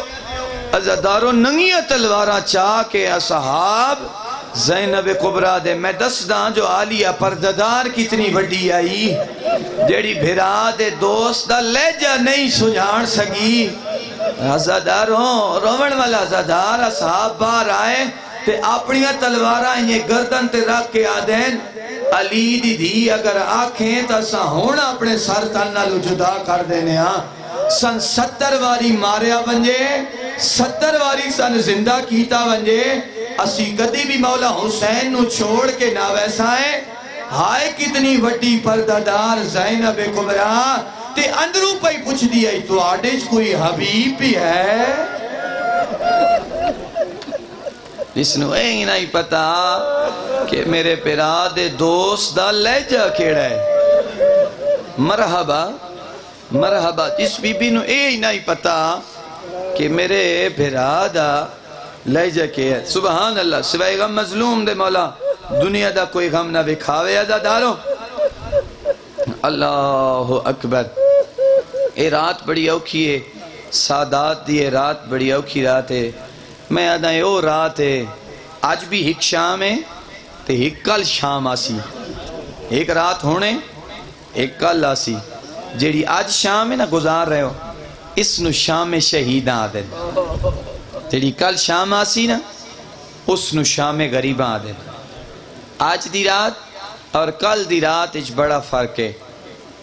عزادارو ننگیاں تلوارا چاہ کے اصحاب زینب کبرا دے میں دسداں جو عالیہ پرددار کتنی وڈی آئی جیڑی بھرا دے دوست دا لہجہ نہیں سجھان سکی. عزاداروں رومن والا عزادار اصحاب باہر آئے تے اپنیاں تلوارا یہ گردن تے رکھ کے آدھیں علی دی دی اگر آنکھیں تا سا ہونا اپنے سر تنہ لو جدا کر دینے ہاں. سن 70 واری ماریا بنجے 70 واری سن زندہ کیتا بنجے اسی کدی بھی مولا حسین نو چھوڑ کے نہ ویسائیں. ہائے کتنی وڈی پردادار زینب کبرا تے اندروں پہ پوچھ دیا تو آڈیج کوئی حبیب بھی ہے جس نو اے نہیں پتا کہ میرے پیرا دے دوست دا لہجہ کیڑا ہے. مرحبا مرحبا جس بی بی نو اے نہیں پتا کہ میرے پیرا دا لہجہ کے ہے. سبحان اللہ سوائے غم مظلوم دے مولا دنیا دا کوئی غم نہ بکھاوے عزاداروں. اللہ اکبر. اے رات بڑی اوکھی ہے سادات دی رات بڑی اوکھی رات ہے. میں آدھا ہے او رات ہے آج بھی ایک شام ہے تے ایک کل شام آسی ایک رات ہونے ایک کل آسی جیڑی آج شام ہے نا گزار رہے ہو اس نو شام شہیداں آدھے جیڑی کل شام آسی نا اس نو شام غریباں آدھے. آج دی رات اور کل دی رات اچھ بڑا فرق ہے.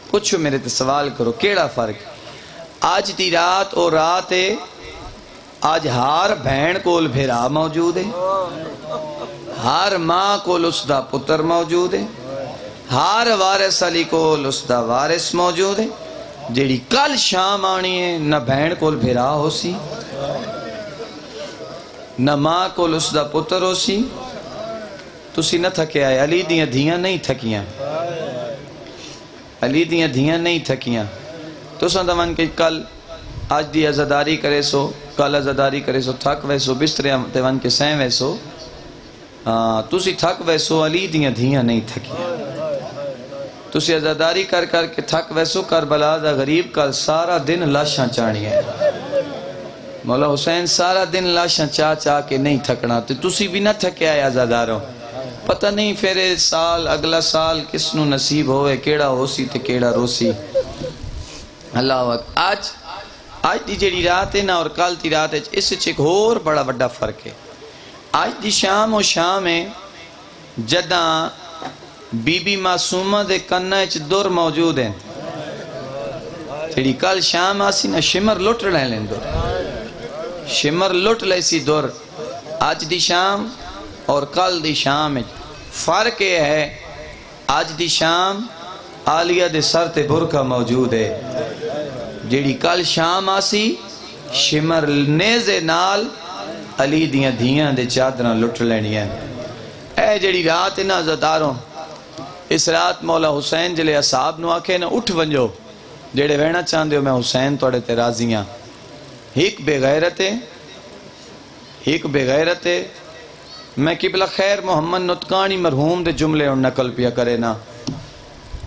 پوچھو میرے تے سوال کرو کیڑا فرق. آج دی رات اور رات ہے آج ہار بہن کول بھیرا موجود ہے ہار ماں کول اس دا پتر موجود ہے ہار وارث علی کول اس دا وارث موجود ہے. جیڑی کل شام آنی ہے نہ بہن کول بھیرا ہو سی نہ ماں کول اس دا پتر ہو سی. تسی نہ تھکے آئے علی دیاں دھیاں نہیں تھکیاں علی دیاں دھیاں نہیں تھکیاں. تو سندمان کہ کل آج دی عزاداری کرے سو کل عزاداری کرے سو تھک ویسو بسترے تیوان کے سین ویسو تسی تھک ویسو علی دیاں دھیاں نہیں تھکیاں. تسی عزاداری کر کر کے تھک ویسو کربلا دا غریب کل سارا دن لاشاں چاڑی ہے. مولا حسین سارا دن لاشاں چاہ کے نہیں تھکنا. تو تسی بھی نہ تھکے آئے عزاداروں. پتہ نہیں پھر سال اگلا سال کس نو نصیب ہوئے کیڑا ہو سی تے کیڑا رو سی. اللہ وقت آج دی جیڑی رات ہے نا اور کل دی رات ہے اس چیک اور بڑا بڑا فرق ہے. آج دی شام و شام ہے جداں بی بی معصومہ دے کنہ اچ دور موجود ہیں جیڑی کل شام آسی نا شمر لٹ رہے لیں دور شمر لٹ لے سی دور. آج دی شام اور کل دی شام ہے فرق یہ ہے آج دی شام عالیہ دے سر تے برکہ موجود ہے جیڑی کل شام آسی شمر نیزے نال علی دیاں دھیاں دے چادرہ لٹ لینی ہیں. اے جیڑی رات ہے نا عزاداروں اس رات مولا حسین جلے اصحاب نو آکھے نا اٹھ ونجو جیڑے وینا چاندے ہو میں حسین توڑے تے راضیاں. ایک بے غیرت ہے میں قبلہ خیر محمد نتکانی مرحوم دے جملے اور نقل پیا کرے نا.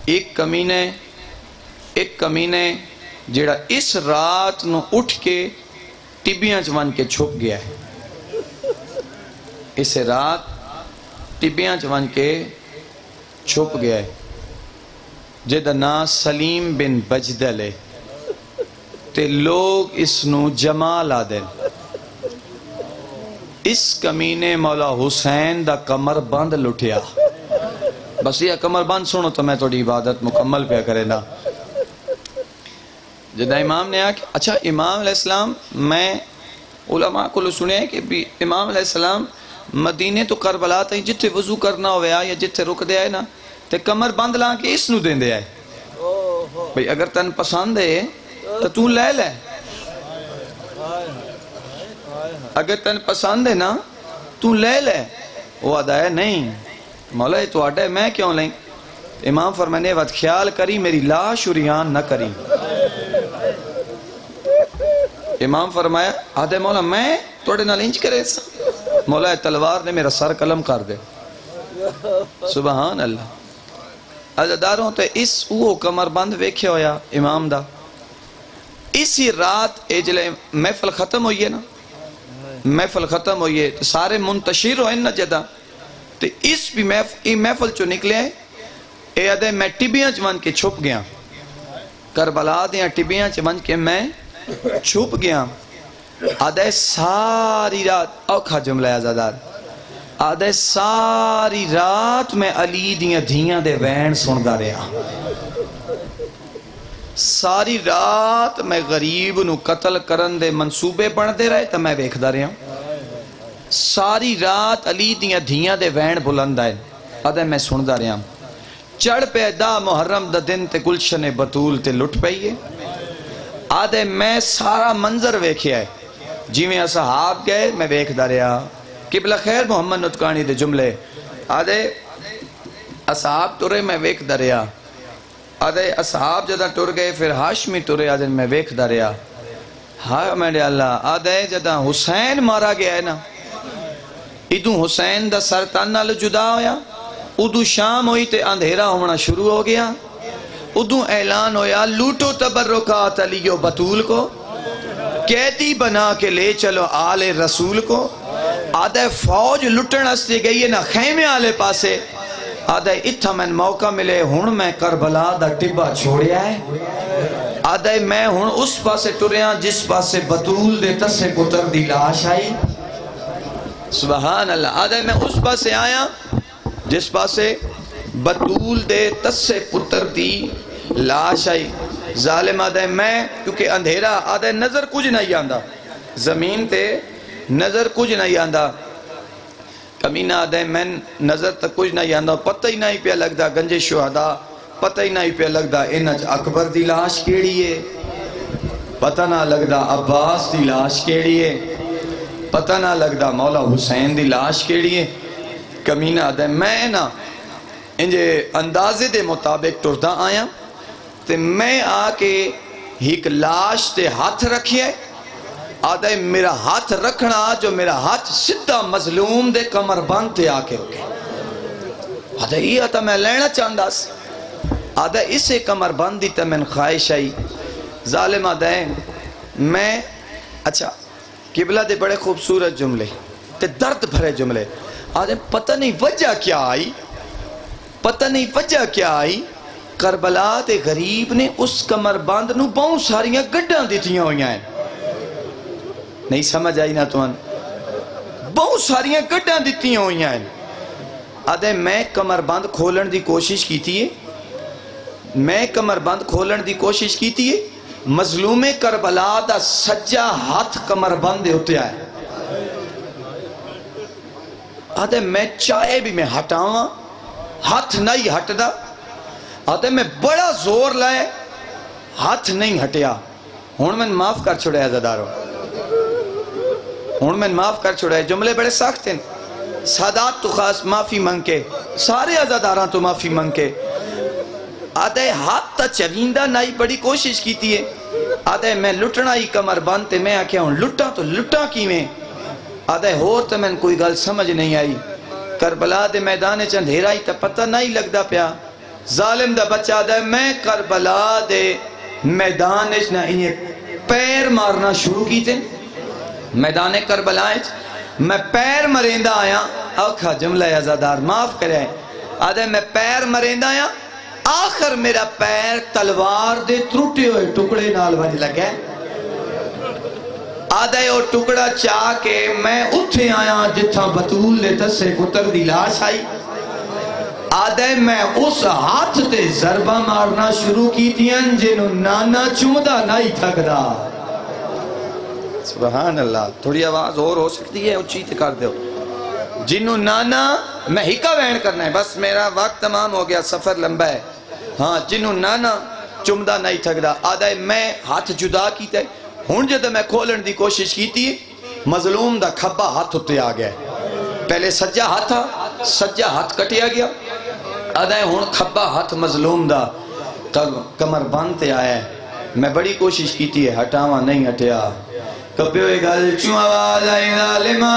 ایک کمینے جیڑا اس رات نو اٹھ کے ٹبیاں چوان کے چھپ گیا ہے. اس رات ٹبیاں چوان کے چھپ گیا ہے جیدہ نا سلیم بن بجدل ہے تے لوگ اس نو جمال آدھیں اس کمینے مولا حسین دا کمر بند لٹیا. بس یہ کمر بند سنو تو میں تھوڑی عبادت مکمل پہ کرے نا. جدہ امام نے آکے اچھا امام علیہ السلام میں علماء کو سنے کہ بھی امام علیہ السلام مدینے تو کربلا تھی جتھے وضو کرنا ہوئے یا جتھے رک دے آئے نا تے کمر بند لا کے اس نو دیں دے آئے بھئی اگر تن پسند ہے تو تو لے لے, اگر تن پسند ہے نا تو لے لے. وہ آدھا ہے نہیں مولا یہ تو آڈا ہے میں کیوں لیں. امام فرمانے وقت خیال کری میری لاش اریان نہ کری. امام فرمایا آدھے مولا میں توڑے نہ لینچ کرے سا. مولا تلوار نے میرا سر قلم کر دے. سبحان اللہ. عزداروں تے اس وہ کمر بند ویکھے ہویا امام دا. اسی رات اجلے محفل ختم ہوئی ہے نا, محفل ختم ہوئی ہے سارے منتشر ہوئے نا جدہ تے اس بھی محفل چو نکلے اے آدھے میں ٹبیاں چون کے چھپ گیا. کربلا دیاں ٹبیاں چون کے میں چھپ گیا. آدھے ساری رات اوکھا جملہ عزادار آدھے ساری رات میں علی دیاں دھیاں دے وین سندا رہا. ساری رات میں غریب نو قتل کرن دے منصوبے بن دے رہے تو میں ویکھ دا رہا. ساری رات علی دیاں دھیاں دے وین بلند آئے آدھے میں سندا رہا. چڑھ پہ دا محرم دا دن تے گلشن بطول تے لٹ پئیے. آدھے میں سارا منظر ویکھیا ہے جی میں اصحاب گئے میں ویکھ دا رہا. قبلہ خیر محمد نتکانی دے جملے آدھے اصحاب ٹرے میں ویکھ دا رہا. آدھے اصحاب جدہ ٹر گئے پھر ہاشمی ٹرے آدھے میں ویکھ دا رہا. ہاں میرے اللہ. آدھے جدہ حسین مارا گیا ہے نا ادھوں حسین دا سرطان نال جدا ہویا ادھوں شام ہوئی تے اندھیرا ہونا شروع ہو گیا. ادھوں اعلان ہویا لوٹو تبرکات علی و بطول کو قیدی بنا کے لے چلو آل رسول کو. آدھے فوج لٹن استے گئی ہے نا خیمے آلے پاسے. آدھے اتھا میں موقع ملے ہن میں کربلا دا ٹبا چھوڑیا ہے. آدھے میں ہن اس پاسے ٹریاں جس پاسے بطول دے تسے پتر دی لاش آئی. سبحان اللہ. آدھے میں اس پاسے آیا جس پاسے بطول دے تسے پتر دی لاش آئی. ظالم آدھے میں کیونکہ اندھیرا آدھے نظر کچھ نہیں آندہ زمین تے نظر کچھ نہیں آندہ. کمینہ آدھے میں نظر تک کچھ نہیں آندہ. پتہ ہی نہیں پہ لگدا گنج شہداء پتہ ہی نہیں پہ لگدا انج اکبر دی لاش کیڑی ہے. پتہ نہ لگدا عباس دی لاش کیڑی ہے. پتہ نہ لگدا مولا حسین دی لاش کیڑی ہے. کمینہ آدھے میں نا انجے اندازے دے مطابق ٹردا آیا تے میں آکے ایک لاش تے ہاتھ رکھیے. آدھے میرا ہاتھ رکھنا جو میرا ہاتھ سدھا مظلوم دے کمر بند تے آکے رکھے. آدھے یہ آتا میں لینا چاندہ سی. آدھے اسے کمر بندی تے میں خواہش آئی. ظالم آدھے میں اچھا قبلہ دے بڑے خوبصورت جملے تے درد بھرے جملے. آدھے پتہ نہیں وجہ کیا آئی, پتہ نہیں وجہ کیا آئی. کربلا دے غریب نے اس کمر بند نو بہت ساریاں گڈاں دیتیاں ہوئیاں ہیں. نہیں سمجھ آئی نا تمہن, بہت ساریاں گڈاں دیتیاں ہوئیاں ہیں. آدھے میں کمر بند کھولن دی کوشش کی تھی. میں کمر بند کھولن دی کوشش کی تھی. مظلوم کربلا دا سجا ہاتھ کمر بند دے ہوتے آئے. آدھے میں چاہے بھی میں ہٹاواں ہاتھ نہیں ہٹ دا. آدھے میں بڑا زور لائے ہاتھ نہیں ہٹیا. ہون میں معاف کر چھوڑے عزاداروں, ہون میں معاف کر چھوڑے. جملے بڑے سخت ہیں. سادات تو خاص معافی منگ کے سارے عزاداراں تو معافی منگ کے. آدھے ہاتھ تا چویندہ نائی بڑی کوشش کیتی ہے. آدھے میں لٹنا ہی کمر بند تے میں آکھیا ہوں لٹا تو لٹا کی میں. آدھے ہور تے میں کوئی گل سمجھ نہیں آئی. کربلا دے میدان چندھیرا ہی تا پتہ نہیں لگدا پیا. ظالم دا بچہ آدھے میں کربلا دے میدان نہ انہیں پیر مارنا شروع کی تھے. میدان کربلا میں پیر مریندہ آیا. اوکھا جملہ عزادار معاف کرے. آدھے میں پیر مریندہ آیا. آخر میرا پیر تلوار دے ٹوٹے ہوئے ٹکڑے نال وج لگے. آدھے او ٹکڑا چاہ کے میں اتھے آیا جتھا بطول لے تسے پتر دی لاش آئی آدھے میں اس ہاتھ تے ضربہ مارنا شروع کی تیاں جنہوں نانا چمدہ نہیں تھکدا سبحان اللہ تھوڑی آواز اور ہو سکتی ہے اچھی تے کر دے جنہوں نانا میں ہی کا وین کرنا ہے بس میرا وقت تمام ہو گیا سفر لمبا ہے ہاں جنہوں نانا چمدہ نہیں تھکدا آدھے میں ہاتھ جدا کیتا ہے ہون جدہ میں کھولن دی کوشش کیتی مظلوم دا کھبا ہاتھ ہوتے آ گیا پہلے سجا ہاتھ کٹیا گیا آدھے ہون کھبا ہاتھ مظلوم دا کمر بانتے آیا ہے میں بڑی کوشش کیتی ہے ہٹاوا نہیں ہٹیا کپیوئے گل چوں آواز آئی ظالمہ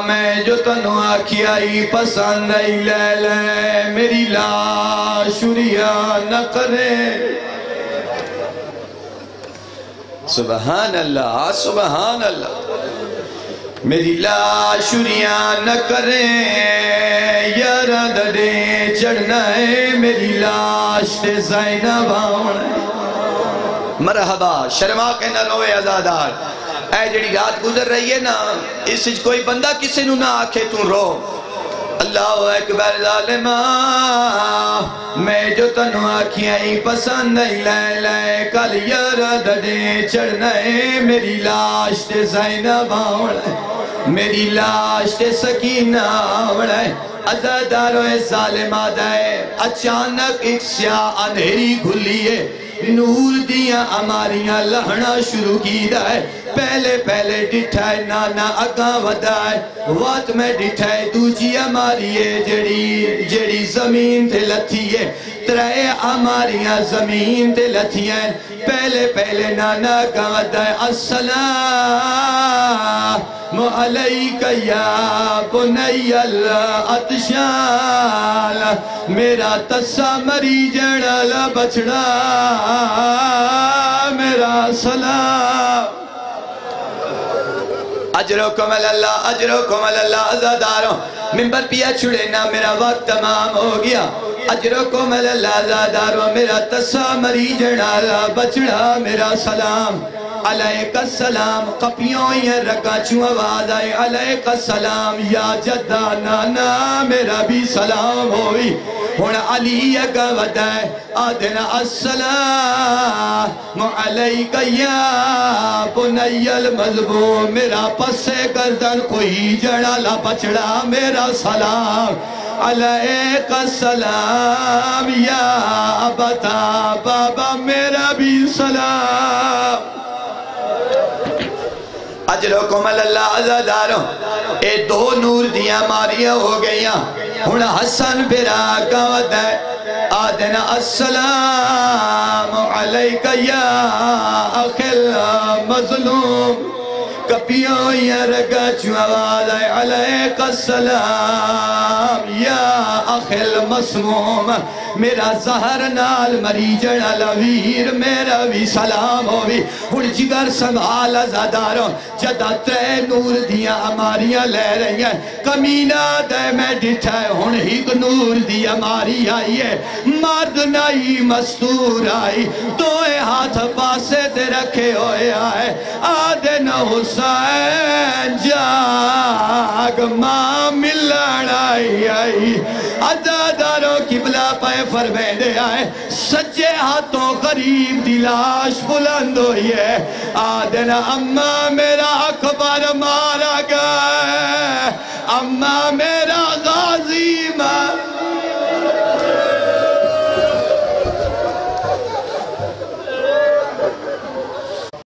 میں جو تنو آکھی آئی پسند آئی لے لے میری لاش شریعہ نہ کرے سبحان اللہ سبحان اللہ میری لاش شریعہ نہ کرے یارہ دڑے چڑھنا ہے میری لاش تے زینب آؤں ہے مرحبا شرما کے نہ روئے عزادار اے جڑی رات گزر رہی ہے نا اس کوئی بندہ کسی نو نہ آکھے تو رو اللہ اکبر ظالمہ میں جو تنو آکھی آئی پسند آئی لے لے کل یارہ دڑے چڑھنا ہے میری لاش تے زینب آؤں ہے میری لاش تے سکینہ آؤں ہے عزاداروں ظالمہ دائے اچانک ایک سیاہ اندھیری گھلیے نور دیاں ہماریاں لہنا شروع کی دائے پہلے ڈٹھائے نانا اگاں ودائے وات میں ڈٹھائے دوجی ہماری جڑی زمین تے لتھیے ترائے ہماریاں زمین تے لتھیاں پہلے نانا اگاں ودائے السلام علیکہ یا بنی العطشان میرا تسا مری جڑا بچڑا میرا سلام اجرکم اللہ عزاداروں ممبر پیا چھڑے نا میرا وقت تمام ہو گیا اجرکم اللہ عزاداروں میرا تسا مری جڑا بچڑا میرا سلام علیکہ السلام قپیوں یہ رکا چوں آواز آئے علیکہ السلام یا جدہ نانا میرا بھی سلام ہوئی ہونا علی اگا ودائے آدھنا السلام علیکہ یا بنی المظلوم میرا پسے گردن کوئی جڑا لا بچڑا میرا سلام علیکہ السلام یا ابتا بابا میرا بھی سلام اجرکم اللہ عزاداروں اے دو نور دیاں ماریاں ہو گئیاں ہونا حسن برا گاوت ہے آدھنا السلام علیکہ یا اخل مظلوم کپیوں یا رگا چوں آواز ہے علیکہ السلام یا اخل مسموم میرا زہر نال مری جڑا لویر میرا بھی سلام ہوئی ہن جگر سنبھال عزاداروں جدہ ترے نور دیاں ہماریاں لے رہی ہیں کمینہ دے میں ڈٹھا ہے ہن ہی نور دی ہماری آئی ہے مرد نائی مستور آئی دوئے ہاتھ پاسے تے رکھے ہوئے آئے آدھن حسین جاگ ماں ملن آئی عزاداروں قبلہ پہ فرمیدے آئے سجے ہاتھوں غریب دی لاش بلند ہوئی ہے آدھنا اممہ میرا اکبر مارا گئے اممہ